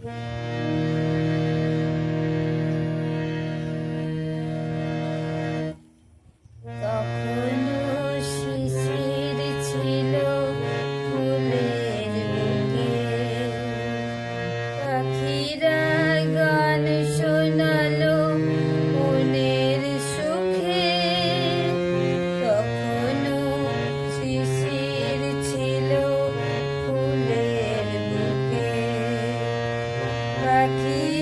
কখনো শিশির ছিল ফুলের বুকে, পাখিরা গান শোনালো মনের সুখে। কখনো শিশির ছিল ফুলের বুকে, পাখি